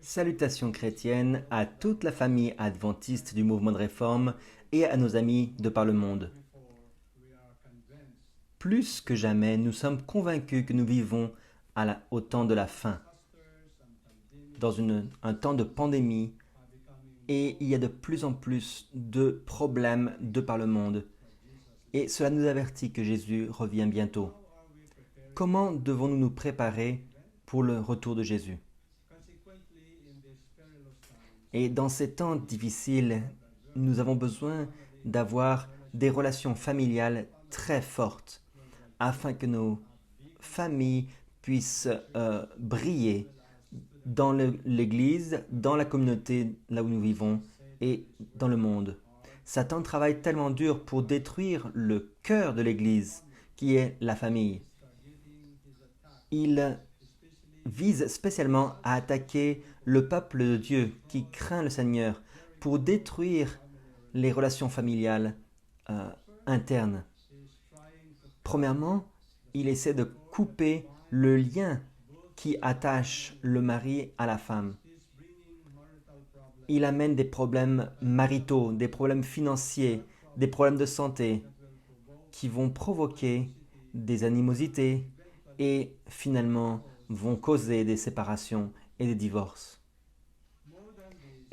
Salutations chrétiennes à toute la famille adventiste du mouvement de réforme et à nos amis de par le monde. Plus que jamais, nous sommes convaincus que nous vivons au temps de la fin, dans un temps de pandémie, et il y a de plus en plus de problèmes de par le monde. Et cela nous avertit que Jésus revient bientôt. Comment devons-nous nous préparer pour le retour de Jésus? Et dans ces temps difficiles, nous avons besoin d'avoir des relations familiales très fortes afin que nos familles puissent briller dans l'Église, dans la communauté là où nous vivons et dans le monde. Satan travaille tellement dur pour détruire le cœur de l'Église, qui est la famille. Il vise spécialement à attaquer le peuple de Dieu qui craint le Seigneur pour détruire les relations familiales internes. Premièrement, il essaie de couper le lien qui attache le mari à la femme. Il amène des problèmes maritaux, des problèmes financiers, des problèmes de santé qui vont provoquer des animosités et finalement vont causer des séparations et des divorces.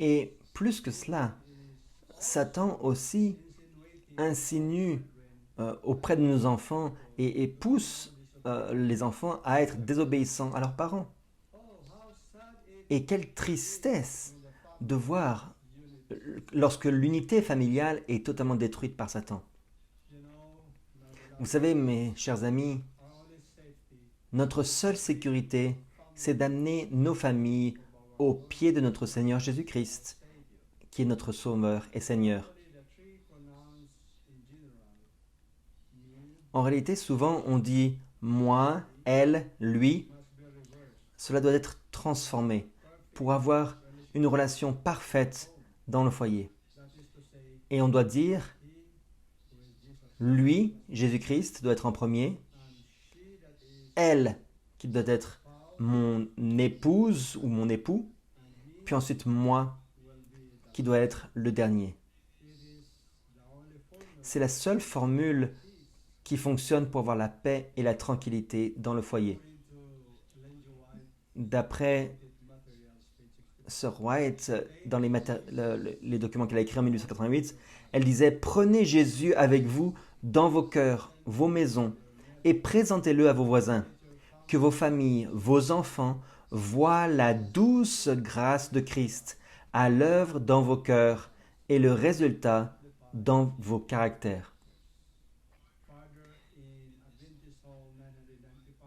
Et plus que cela, Satan aussi insinue auprès de nos enfants et pousse les enfants à être désobéissants à leurs parents. Et quelle tristesse de voir lorsque l'unité familiale est totalement détruite par Satan. Vous savez, mes chers amis, notre seule sécurité, c'est d'amener nos familles au pied de notre Seigneur Jésus-Christ, qui est notre Sauveur et Seigneur. En réalité, souvent on dit moi, elle, lui. Cela doit être transformé pour avoir une relation parfaite dans le foyer. Et on doit dire lui, Jésus-Christ, doit être en premier. Elle, qui doit être mon épouse ou mon époux. Puis ensuite moi, qui doit être le dernier. C'est la seule formule qui fonctionne pour avoir la paix et la tranquillité dans le foyer. D'après Sir White, dans les documents qu'elle a écrits en 1888, elle disait « Prenez Jésus avec vous dans vos cœurs, vos maisons, et présentez-le à vos voisins. Que vos familles, vos enfants voient la douce grâce de Christ à l'œuvre dans vos cœurs et le résultat dans vos caractères. »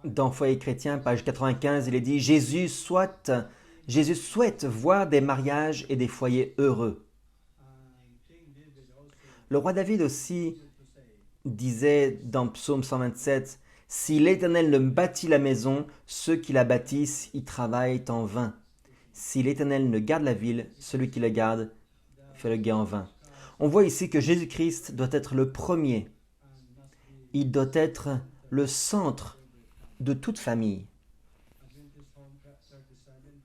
Dans Foyer chrétien, page 95, il est dit « Jésus souhaite voir des mariages et des foyers heureux. » Le roi David aussi disait dans Psaume 127 « Si l'Éternel ne bâtit la maison, ceux qui la bâtissent y travaillent en vain. Si l'Éternel ne garde la ville, celui qui la garde fait le guet en vain. » On voit ici que Jésus-Christ doit être le premier. Il doit être le centre de toute famille.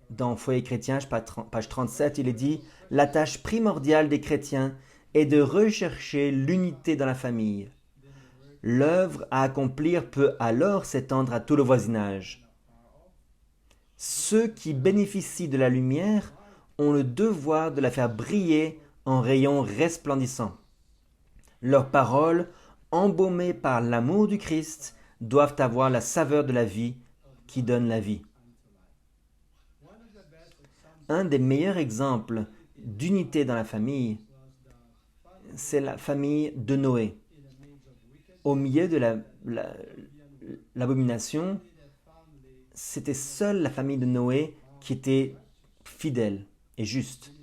Dans Foyer chrétien, page 37, il est dit « La tâche primordiale des chrétiens est de rechercher l'unité dans la famille. L'œuvre à accomplir peut alors s'étendre à tout le voisinage. Ceux qui bénéficient de la lumière ont le devoir de la faire briller en rayons resplendissants. Leurs paroles, embaumées par l'amour du Christ, doivent avoir la saveur de la vie qui donne la vie. » Un des meilleurs exemples d'unité dans la famille, c'est la famille de Noé. Au milieu de l'abomination, c'était seule la famille de Noé qui était fidèle et juste.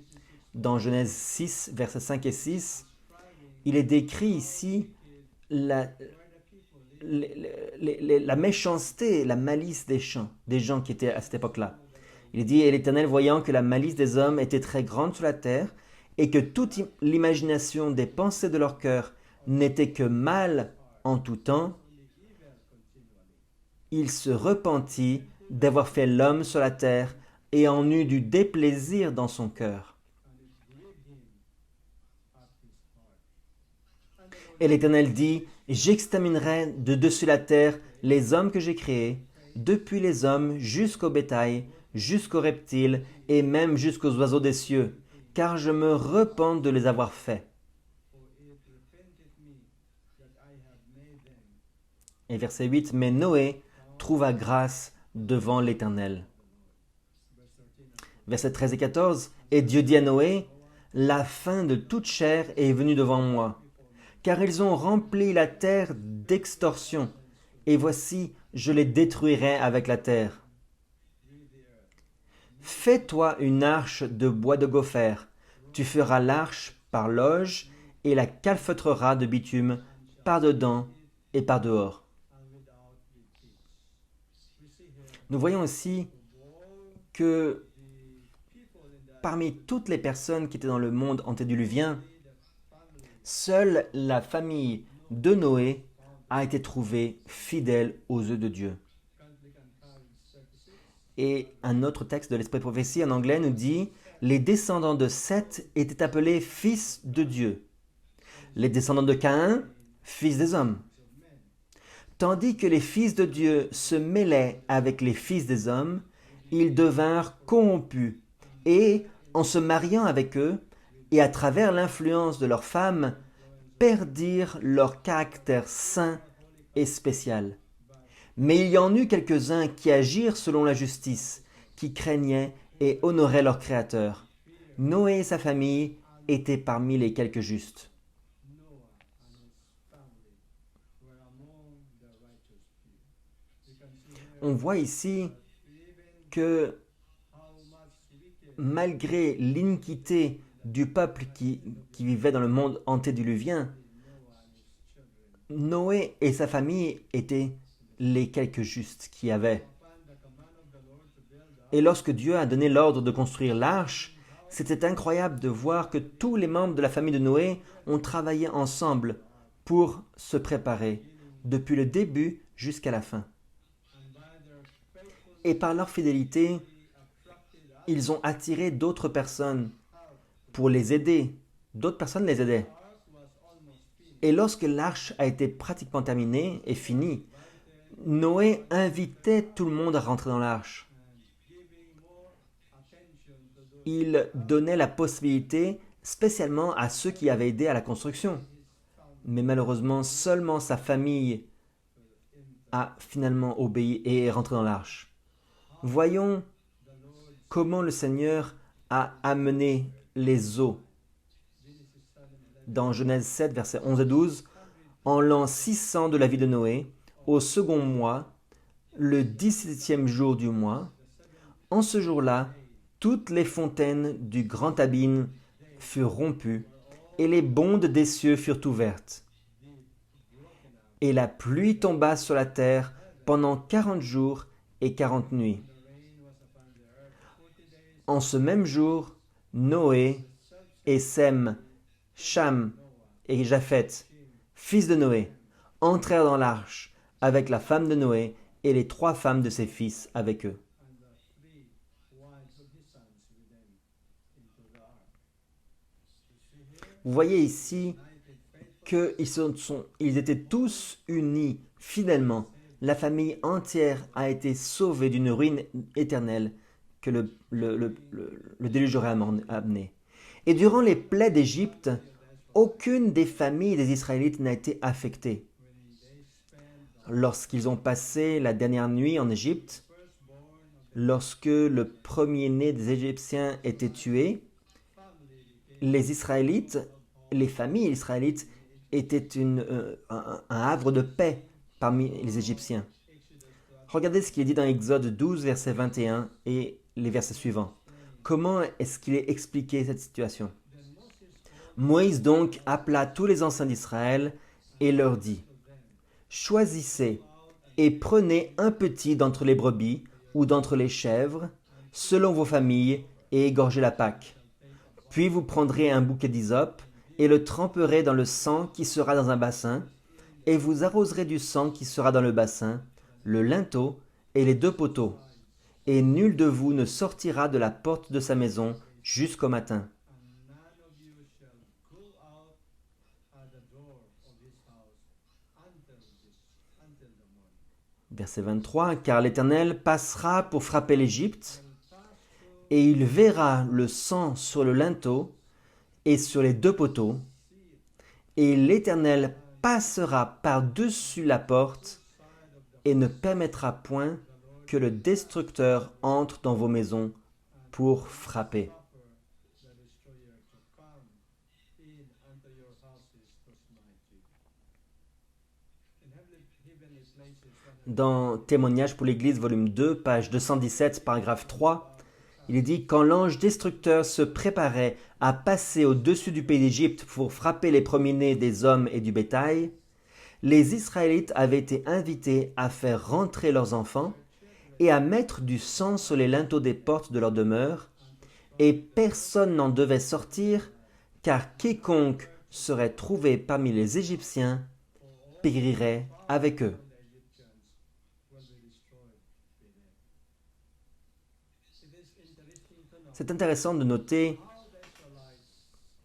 Dans Genèse 6, versets 5 et 6, il est décrit ici la méchanceté, la malice des gens qui étaient à cette époque-là. Il dit « Et l'Éternel, voyant que la malice des hommes était très grande sur la terre, et que toute l'imagination des pensées de leur cœur n'était que mal en tout temps, il se repentit d'avoir fait l'homme sur la terre et en eut du déplaisir dans son cœur. Et l'Éternel dit, j'exterminerai de dessus la terre les hommes que j'ai créés, depuis les hommes jusqu'au bétail, jusqu'aux reptiles et même jusqu'aux oiseaux des cieux, car je me repens de les avoir faits. Et verset 8, mais Noé trouva grâce devant l'Éternel. Versets 13 et 14, et Dieu dit à Noé, la fin de toute chair est venue devant moi, car ils ont rempli la terre d'extorsion, et voici, je les détruirai avec la terre. Fais-toi une arche de bois de gopher, tu feras l'arche par loge, et la calfeutreras de bitume par dedans et par dehors. Nous voyons aussi que parmi toutes les personnes qui étaient dans le monde antédiluvien, seule la famille de Noé a été trouvée fidèle aux yeux de Dieu. Et un autre texte de l'Esprit de prophétie en anglais nous dit « Les descendants de Seth étaient appelés fils de Dieu. Les descendants de Caïn, fils des hommes. Tandis que les fils de Dieu se mêlaient avec les fils des hommes, ils devinrent corrompus et, en se mariant avec eux, et à travers l'influence de leurs femmes, perdirent leur caractère saint et spécial. Mais il y en eut quelques-uns qui agirent selon la justice, qui craignaient et honoraient leur Créateur. Noé et sa famille étaient parmi les quelques justes. On voit ici que malgré l'iniquité du peuple qui vivait dans le monde antédiluvien, Noé et sa famille étaient les quelques justes qu'il y avait. Et lorsque Dieu a donné l'ordre de construire l'arche, c'était incroyable de voir que tous les membres de la famille de Noé ont travaillé ensemble pour se préparer, depuis le début jusqu'à la fin. Et par leur fidélité, ils ont attiré d'autres personnes pour les aider. D'autres personnes les aidaient. Et lorsque l'arche a été pratiquement terminée et finie, Noé invitait tout le monde à rentrer dans l'arche. Il donnait la possibilité spécialement à ceux qui avaient aidé à la construction. Mais malheureusement, seulement sa famille a finalement obéi et est rentré dans l'arche. Voyons comment le Seigneur a amené les eaux. Dans Genèse 7, versets 11 et 12, en l'an 600 de la vie de Noé, au second mois, le 17e jour du mois, en ce jour-là, toutes les fontaines du grand abîme furent rompues, et les bondes des cieux furent ouvertes. Et la pluie tomba sur la terre pendant 40 jours et 40 nuits. En ce même jour, Noé et Sem, Cham et Japheth, fils de Noé, entrèrent dans l'arche avec la femme de Noé et les 3 femmes de ses fils avec eux. Vous voyez ici qu'ils étaient tous unis fidèlement. La famille entière a été sauvée d'une ruine éternelle que le déluge aurait amené. Et durant les plaies d'Égypte, aucune des familles des Israélites n'a été affectée. Lorsqu'ils ont passé la dernière nuit en Égypte, lorsque le premier-né des Égyptiens était tué, les Israélites, les familles israélites étaient un havre de paix parmi les Égyptiens. Regardez ce qui est dit dans Exode 12, verset 21 et les versets suivants. Comment est-ce qu'il est expliqué cette situation? Moïse donc appela tous les anciens d'Israël et leur dit, « Choisissez et prenez un petit d'entre les brebis ou d'entre les chèvres, selon vos familles, et égorgez la Pâque. Puis vous prendrez un bouquet d'hysope et le tremperez dans le sang qui sera dans un bassin, et vous arroserez du sang qui sera dans le bassin, le linteau et les 2 poteaux. et nul de vous ne sortira de la porte de sa maison jusqu'au matin. Verset 23, car l'Éternel passera pour frapper l'Égypte, et il verra le sang sur le linteau et sur les deux poteaux, et l'Éternel passera par-dessus la porte et ne permettra point que le destructeur entre dans vos maisons pour frapper. Dans Témoignages pour l'Église, volume 2, page 217, paragraphe 3, il est dit « Quand l'ange destructeur se préparait à passer au-dessus du pays d'Égypte pour frapper les premiers-nés des hommes et du bétail, les Israélites avaient été invités à faire rentrer leurs enfants et à mettre du sang sur les linteaux des portes de leur demeure, et personne n'en devait sortir, car quiconque serait trouvé parmi les Égyptiens périrait avec eux. » C'est intéressant de noter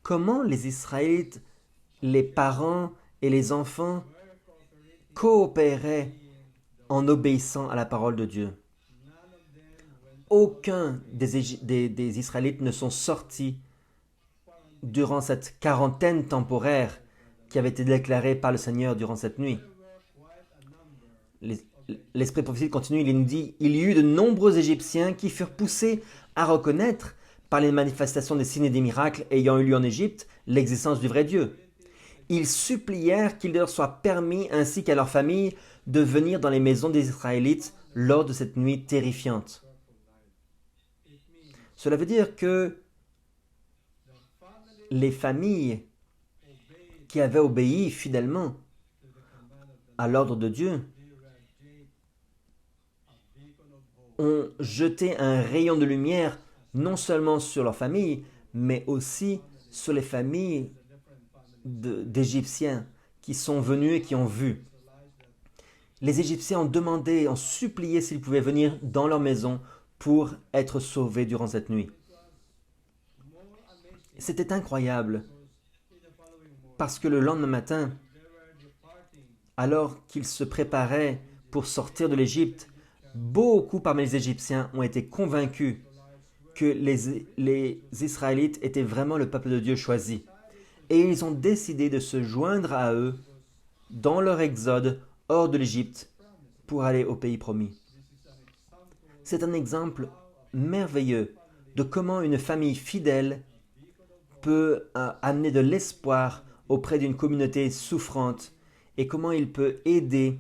comment les Israélites, les parents et les enfants coopéraient en obéissant à la parole de Dieu. Aucun des Israélites ne sont sortis durant cette quarantaine temporaire qui avait été déclarée par le Seigneur durant cette nuit. L'Esprit prophétique continue, il nous dit « Il y eut de nombreux Égyptiens qui furent poussés à reconnaître, par les manifestations des signes et des miracles ayant eu lieu en Égypte, l'existence du vrai Dieu. Ils supplièrent qu'il leur soit permis, ainsi qu'à leurs familles, de venir dans les maisons des Israélites lors de cette nuit terrifiante. » Cela veut dire que les familles qui avaient obéi fidèlement à l'ordre de Dieu ont jeté un rayon de lumière non seulement sur leurs familles, mais aussi sur les familles d'Égyptiens qui sont venus et qui ont vu. Les Égyptiens ont demandé, ont supplié s'ils pouvaient venir dans leur maison pour être sauvés durant cette nuit. C'était incroyable, parce que le lendemain matin, alors qu'ils se préparaient pour sortir de l'Égypte, beaucoup parmi les Égyptiens ont été convaincus que les Israélites étaient vraiment le peuple de Dieu choisi. Et ils ont décidé de se joindre à eux dans leur exode hors de l'Égypte pour aller au pays promis. C'est un exemple merveilleux de comment une famille fidèle peut amener de l'espoir auprès d'une communauté souffrante et comment il peut aider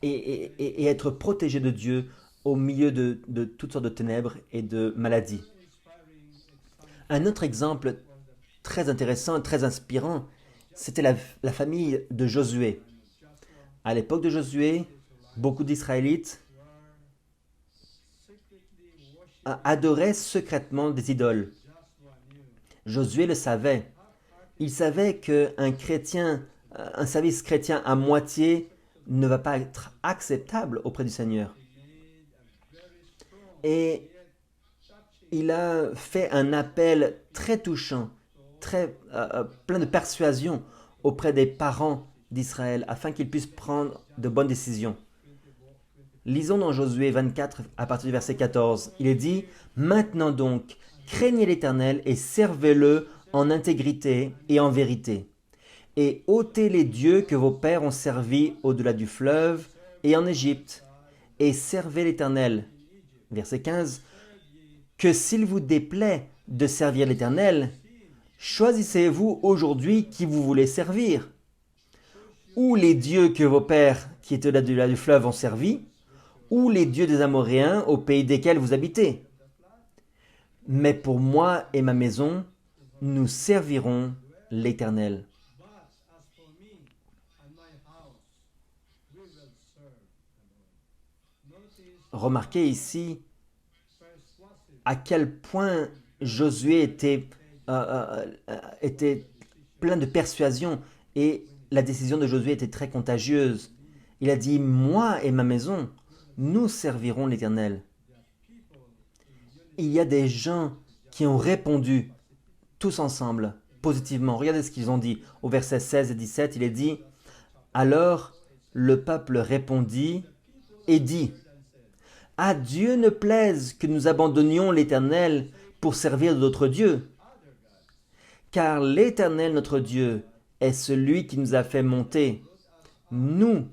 et être protégé de Dieu au milieu de toutes sortes de ténèbres et de maladies. Un autre exemple très intéressant, très inspirant, c'était la famille de Josué. À l'époque de Josué, beaucoup d'Israélites adoraient secrètement des idoles. Josué le savait. Il savait qu'un chrétien, un service chrétien à moitié ne va pas être acceptable auprès du Seigneur. Et il a fait un appel très touchant, plein de persuasion auprès des parents d'Israël afin qu'ils puissent prendre de bonnes décisions. Lisons dans Josué 24 à partir du verset 14. Il est dit « Maintenant donc, craignez l'Éternel et servez-le en intégrité et en vérité. Et ôtez les dieux que vos pères ont servis au-delà du fleuve et en Égypte, et servez l'Éternel. » Verset 15. « Que s'il vous déplaît de servir l'Éternel, choisissez-vous aujourd'hui qui vous voulez servir. Ou les dieux que vos pères qui étaient au-delà du fleuve ont servi, ou les dieux des Amoréens au pays desquels vous habitez. Mais pour moi et ma maison, nous servirons l'Éternel. » Remarquez ici à quel point Josué était plein de persuasion et la décision de Josué était très contagieuse. Il a dit « Moi et ma maison, nous servirons l'Éternel. Il y a des gens qui ont répondu tous ensemble, positivement. Regardez ce qu'ils ont dit. Au verset 16 et 17, il est dit, alors le peuple répondit et dit, à Dieu ne plaise que nous abandonnions l'Éternel pour servir d'autres dieux. Car l'Éternel notre Dieu est celui qui nous a fait monter, nous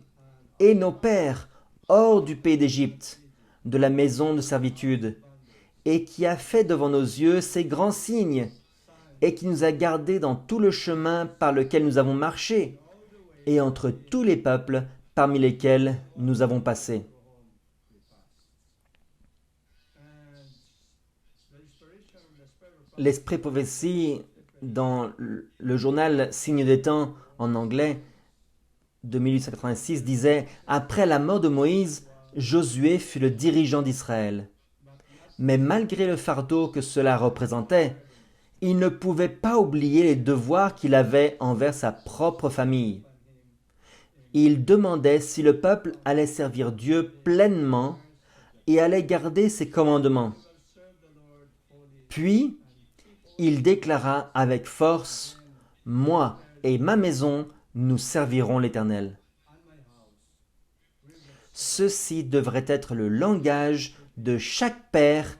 et nos pères, hors du pays d'Égypte, de la maison de servitude, et qui a fait devant nos yeux ces grands signes, et qui nous a gardés dans tout le chemin par lequel nous avons marché, et entre tous les peuples parmi lesquels nous avons passé. L'Esprit prophétie dans le journal Signe des temps en anglais de 1886 disait « Après la mort de Moïse, Josué fut le dirigeant d'Israël. Mais malgré le fardeau que cela représentait, il ne pouvait pas oublier les devoirs qu'il avait envers sa propre famille. Il demandait si le peuple allait servir Dieu pleinement et allait garder ses commandements. Puis, il déclara avec force, « Moi et ma maison, nous servirons l'Éternel. » Ceci devrait être le langage de chaque père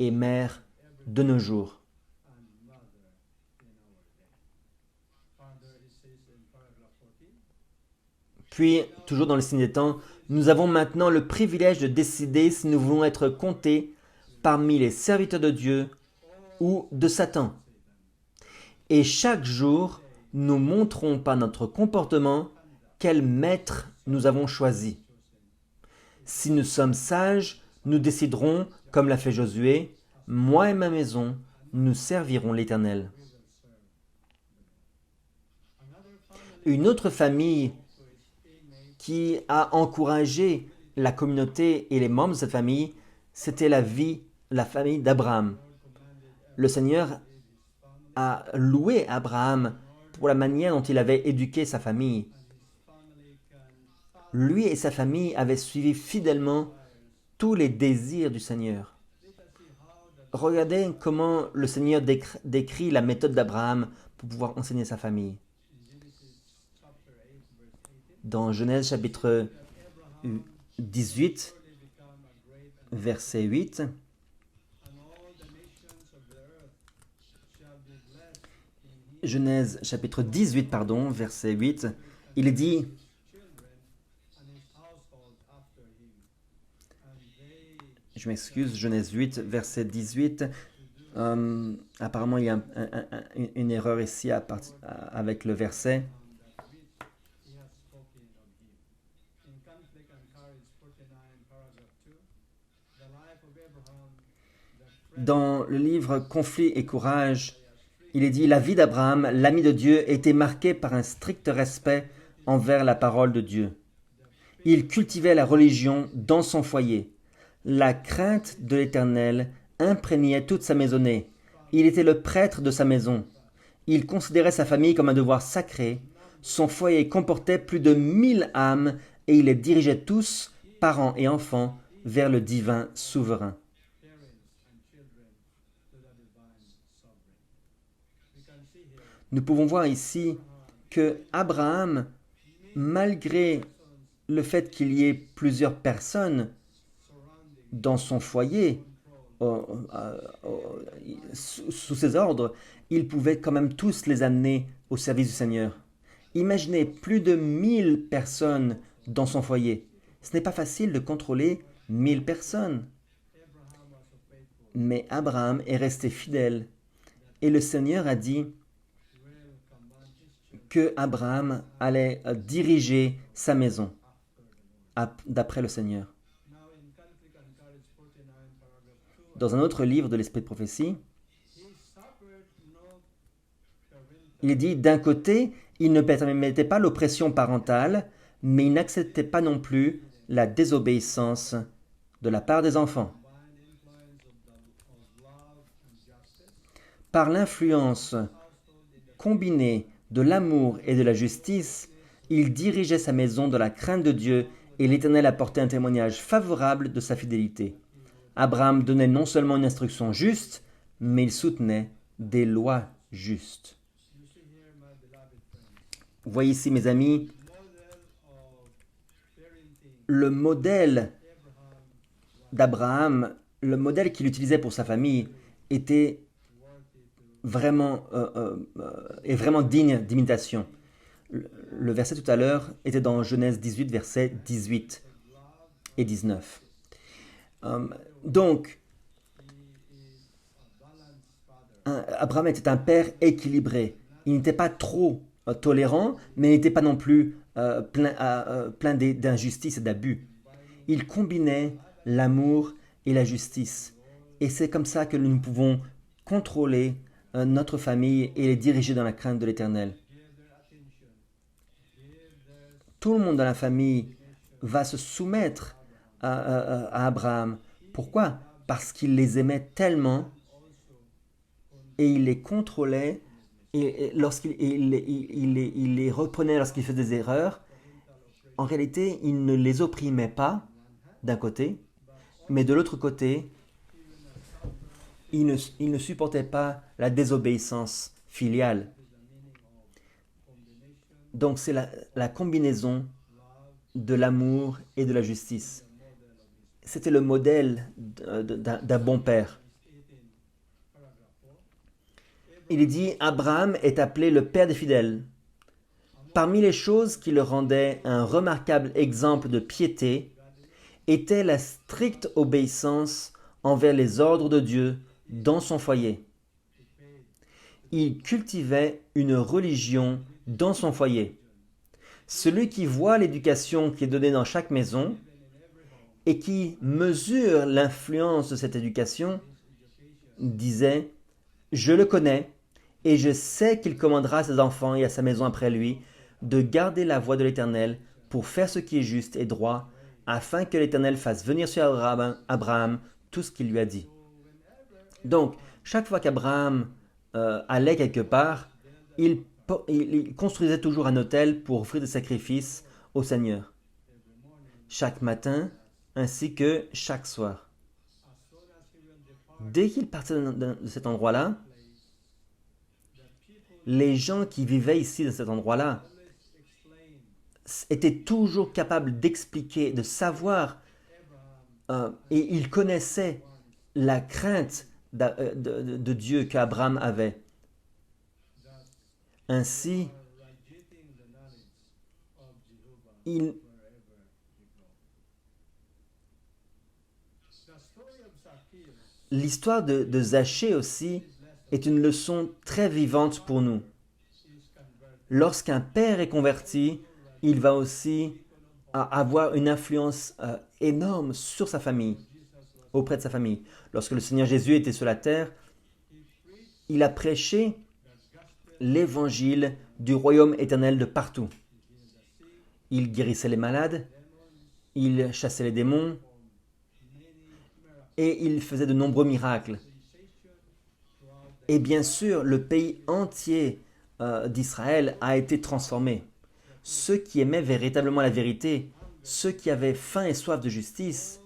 et mère de nos jours. Puis, toujours dans le signe des temps, nous avons maintenant le privilège de décider si nous voulons être comptés parmi les serviteurs de Dieu ou de Satan. Et chaque jour, nous montrons par notre comportement quel maître nous avons choisi. Si nous sommes sages, nous déciderons, comme l'a fait Josué, « Moi et ma maison, nous servirons l'Éternel. » Une autre famille qui a encouragé la communauté et les membres de cette famille, c'était la famille d'Abraham. Le Seigneur a loué Abraham pour la manière dont il avait éduqué sa famille. Lui et sa famille avaient suivi fidèlement tous les désirs du Seigneur. Regardez comment le Seigneur décrit la méthode d'Abraham pour pouvoir enseigner sa famille. Dans Genèse chapitre 18, verset 8, Genèse chapitre 18, verset 8, il dit je m'excuse, Genèse 8, verset 18. Apparemment, il y a une erreur ici avec le verset. Dans le livre Conflits et courage, il est dit « La vie d'Abraham, l'ami de Dieu, était marquée par un strict respect envers la parole de Dieu. Il cultivait la religion dans son foyer. La crainte de l'Éternel imprégnait toute sa maisonnée. Il était le prêtre de sa maison. Il considérait sa famille comme un devoir sacré. Son foyer comportait plus de 1000 âmes et il les dirigeait tous, parents et enfants, vers le divin souverain. » Nous pouvons voir ici que Abraham, malgré le fait qu'il y ait plusieurs personnes dans son foyer, sous ses ordres, il pouvait quand même tous les amener au service du Seigneur. Imaginez plus de 1000 personnes dans son foyer. Ce n'est pas facile de contrôler 1000 personnes. Mais Abraham est resté fidèle. Et le Seigneur a dit que Abraham allait diriger sa maison d'après le Seigneur. Dans un autre livre de l'Esprit de prophétie, il est dit d'un côté, il ne permettait pas l'oppression parentale, mais il n'acceptait pas non plus la désobéissance de la part des enfants. Par l'influence combinée de l'amour et de la justice, il dirigeait sa maison dans la crainte de Dieu et l'Éternel apportait un témoignage favorable de sa fidélité. Abraham donnait non seulement une instruction juste, mais il soutenait des lois justes. Vous voyez ici, mes amis, le modèle d'Abraham, le modèle qu'il utilisait pour sa famille, était est vraiment digne d'imitation. Le verset tout à l'heure était dans Genèse 18, versets 18 et 19. Donc, Abraham était un père équilibré. Il n'était pas trop tolérant, mais il n'était pas non plus plein d'injustice et d'abus. Il combinait l'amour et la justice. Et c'est comme ça que nous pouvons contrôler notre famille et les diriger dans la crainte de l'Éternel. Tout le monde dans la famille va se soumettre à Abraham. Pourquoi? Parce qu'il les aimait tellement et il les contrôlait et lorsqu'il il les reprenait lorsqu'ils faisaient des erreurs. En réalité, il ne les opprimait pas d'un côté, mais de l'autre côté, il ne supportait pas la désobéissance filiale. Donc c'est la combinaison de l'amour et de la justice. C'était le modèle d'un bon père. Il est dit, Abraham est appelé le père des fidèles. Parmi les choses qui le rendaient un remarquable exemple de piété, était la stricte obéissance envers les ordres de Dieu dans son foyer. Il cultivait une religion dans son foyer. Celui qui voit l'éducation qui est donnée dans chaque maison et qui mesure l'influence de cette éducation disait « Je le connais et je sais qu'il commandera à ses enfants et à sa maison après lui de garder la voie de l'Éternel pour faire ce qui est juste et droit, afin que l'Éternel fasse venir sur Abraham tout ce qu'il lui a dit. » Donc, chaque fois qu'Abraham allait quelque part, il construisait toujours un autel pour offrir des sacrifices au Seigneur, chaque matin ainsi que chaque soir. Dès qu'il partait de cet endroit-là, les gens qui vivaient ici dans cet endroit-là étaient toujours capables d'expliquer, de savoir, et ils connaissaient la crainte de Dieu qu'Abraham avait. Ainsi, l'histoire de Zachée aussi est une leçon très vivante pour nous. Lorsqu'un père est converti, il va aussi avoir une influence énorme sur sa famille, auprès de sa famille. Lorsque le Seigneur Jésus était sur la terre, il a prêché l'évangile du royaume éternel de partout. Il guérissait les malades, il chassait les démons et il faisait de nombreux miracles. Et bien sûr, le pays entier d'Israël a été transformé. Ceux qui aimaient véritablement la vérité, ceux qui avaient faim et soif de justice,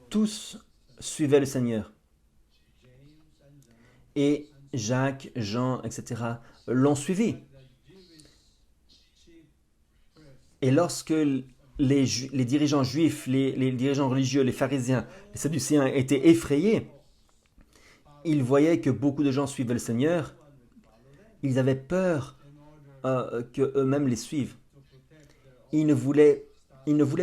tous suivaient le Seigneur. Et Jacques, Jean, etc. l'ont suivi. Et lorsque les dirigeants juifs, les dirigeants religieux, les pharisiens, les sadducéens étaient effrayés, ils voyaient que beaucoup de gens suivaient le Seigneur, ils avaient peur qu'eux-mêmes les suivent. Ils ne voulaient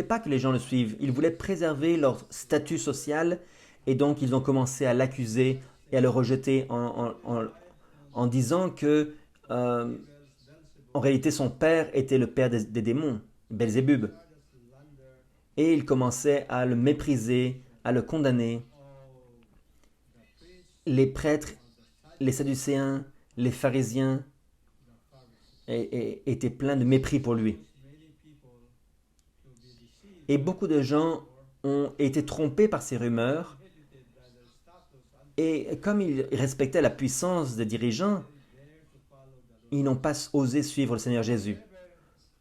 pas que les gens le suivent, ils voulaient préserver leur statut social et donc ils ont commencé à l'accuser et à le rejeter en disant que en réalité son père était le père des démons, Belzébub. Et ils commençaient à le mépriser, à le condamner. Les prêtres, les sadducéens, les pharisiens étaient pleins de mépris pour lui. Et beaucoup de gens ont été trompés par ces rumeurs. Et comme ils respectaient la puissance des dirigeants, ils n'ont pas osé suivre le Seigneur Jésus.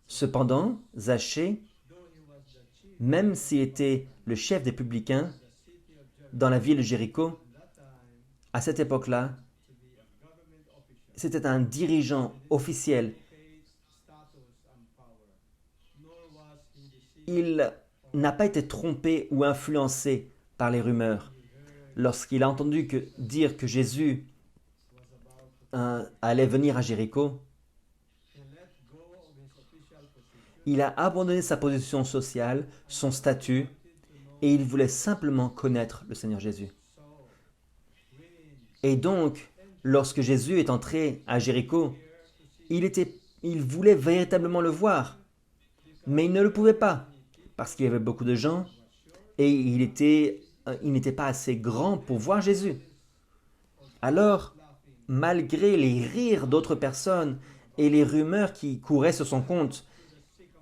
Cependant, Zachée même s'il était le chef des publicains dans la ville de Jéricho, à cette époque-là, c'était un dirigeant officiel. Il n'a pas été trompé ou influencé par les rumeurs. Lorsqu'il a entendu dire que Jésus allait venir à Jéricho, il a abandonné sa position sociale, son statut, et il voulait simplement connaître le Seigneur Jésus. Et donc, lorsque Jésus est entré à Jéricho, il voulait véritablement le voir, mais il ne le pouvait pas, parce qu'il y avait beaucoup de gens, et il n'était pas assez grand pour voir Jésus. Alors, malgré les rires d'autres personnes et les rumeurs qui couraient sur son compte,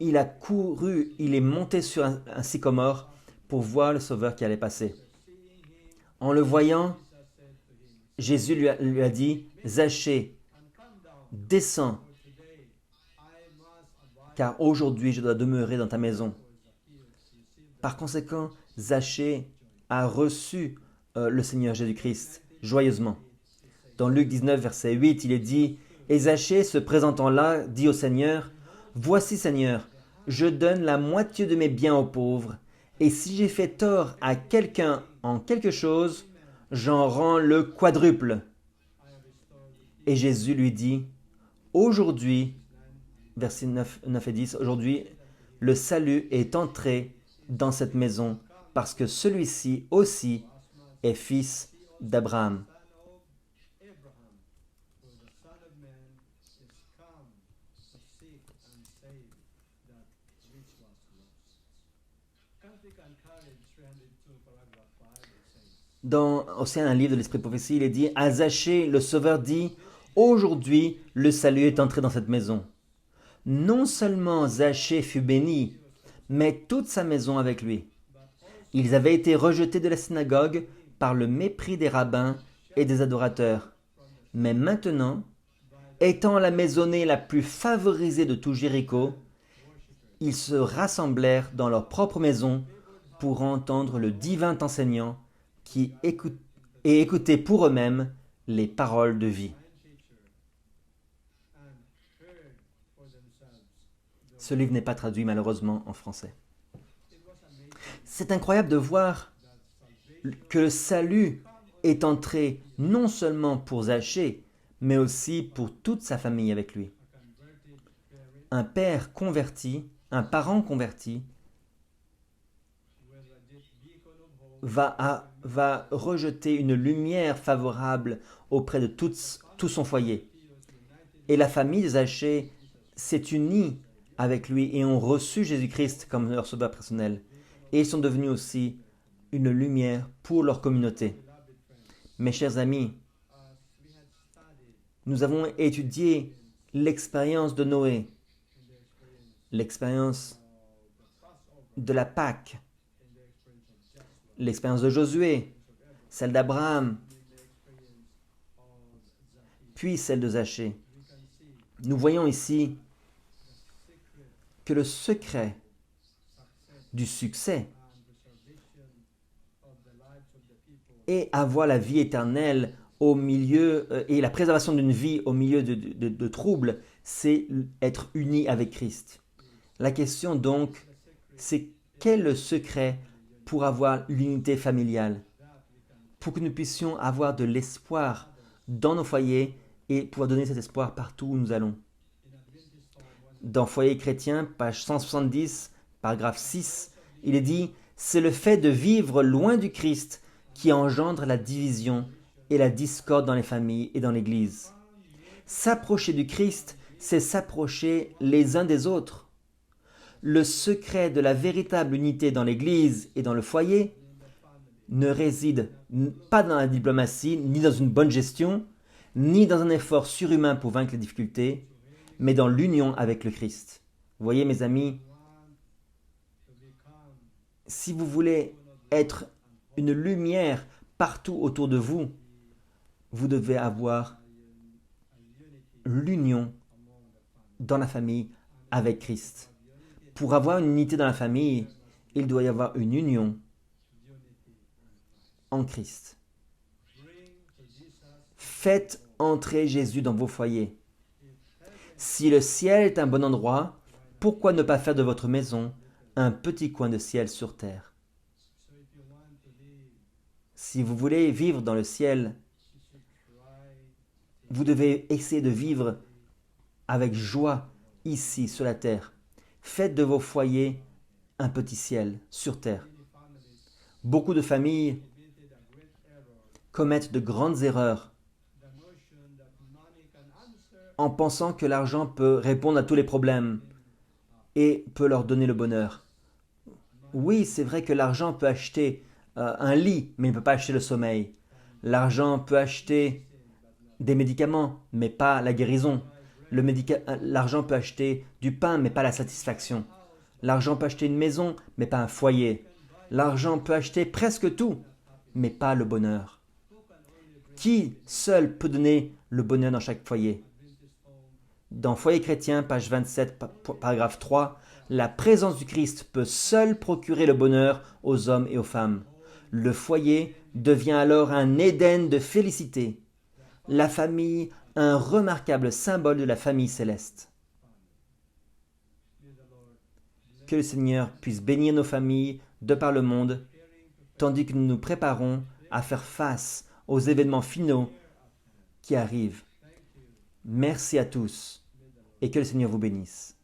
il a couru, il est monté sur un sycomore pour voir le Sauveur qui allait passer. En le voyant, Jésus lui a dit, Zachée, descends, car aujourd'hui je dois demeurer dans ta maison. Par conséquent, Zachée a reçu le Seigneur Jésus-Christ joyeusement. Dans Luc 19, verset 8, il est dit, et Zachée, se présentant là, dit au Seigneur, voici Seigneur, je donne la moitié de mes biens aux pauvres, et si j'ai fait tort à quelqu'un en quelque chose, j'en rends le quadruple. Et Jésus lui dit, aujourd'hui, versets 9 et 10, aujourd'hui, le salut est entré dans cette maison, parce que celui-ci aussi est fils d'Abraham. Dans aussi un livre de l'Esprit de prophétie, il est dit, à Zachée, le Sauveur dit, aujourd'hui, le salut est entré dans cette maison. Non seulement Zachée fut béni, mais toute sa maison avec lui. Ils avaient été rejetés de la synagogue par le mépris des rabbins et des adorateurs. Mais maintenant, étant la maisonnée la plus favorisée de tout Jéricho, ils se rassemblèrent dans leur propre maison pour entendre le divin enseignant et écouter pour eux-mêmes les paroles de vie. Ce livre n'est pas traduit malheureusement en français. C'est incroyable de voir que le salut est entré non seulement pour Zachée, mais aussi pour toute sa famille avec lui. Un père converti, un parent converti, va rejeter une lumière favorable auprès de tout son foyer. Et la famille de Zachée s'est unie avec lui et ont reçu Jésus-Christ comme leur sauveur personnel. Et ils sont devenus aussi une lumière pour leur communauté. Mes chers amis, nous avons étudié l'expérience de Noé, l'expérience de la Pâque, l'expérience de Josué, celle d'Abraham, puis celle de Zachée. Nous voyons ici que le secret du succès est avoir la vie éternelle au milieu et la préservation d'une vie au milieu de troubles, c'est être uni avec Christ. La question donc, c'est quel est le secret pour avoir l'unité familiale, pour que nous puissions avoir de l'espoir dans nos foyers et pouvoir donner cet espoir partout où nous allons. Dans Foyer chrétien, page 170, paragraphe 6, il est dit « C'est le fait de vivre loin du Christ qui engendre la division et la discorde dans les familles et dans l'Église. S'approcher du Christ, c'est s'approcher les uns des autres. Le secret de la véritable unité dans l'Église et dans le foyer ne réside pas dans la diplomatie, ni dans une bonne gestion, ni dans un effort surhumain pour vaincre les difficultés, mais dans l'union avec le Christ. Vous voyez, mes amis, si vous voulez être une lumière partout autour de vous, vous devez avoir l'union dans la famille avec Christ. Pour avoir une unité dans la famille, Il doit y avoir une union en Christ. Faites entrer Jésus dans vos foyers. Si le ciel est un bon endroit, pourquoi ne pas faire de votre maison un petit coin de ciel sur terre? Si vous voulez vivre dans le ciel, vous devez essayer de vivre avec joie ici sur la terre. Faites de vos foyers un petit ciel sur terre. Beaucoup de familles commettent de grandes erreurs en pensant que l'argent peut répondre à tous les problèmes et peut leur donner le bonheur. Oui, c'est vrai que l'argent peut acheter un lit, mais il ne peut pas acheter le sommeil. L'argent peut acheter des médicaments, mais pas la guérison. L'argent peut acheter du pain, mais pas la satisfaction. L'argent peut acheter une maison, mais pas un foyer. L'argent peut acheter presque tout, mais pas le bonheur. Qui seul peut donner le bonheur dans chaque foyer? Dans Foyer chrétien, page 27, paragraphe 3, la présence du Christ peut seule procurer le bonheur aux hommes et aux femmes. Le foyer devient alors un Éden de félicité. La famille, un remarquable symbole de la famille céleste. Que le Seigneur puisse bénir nos familles de par le monde, tandis que nous nous préparons à faire face aux événements finaux qui arrivent. Merci à tous et que le Seigneur vous bénisse.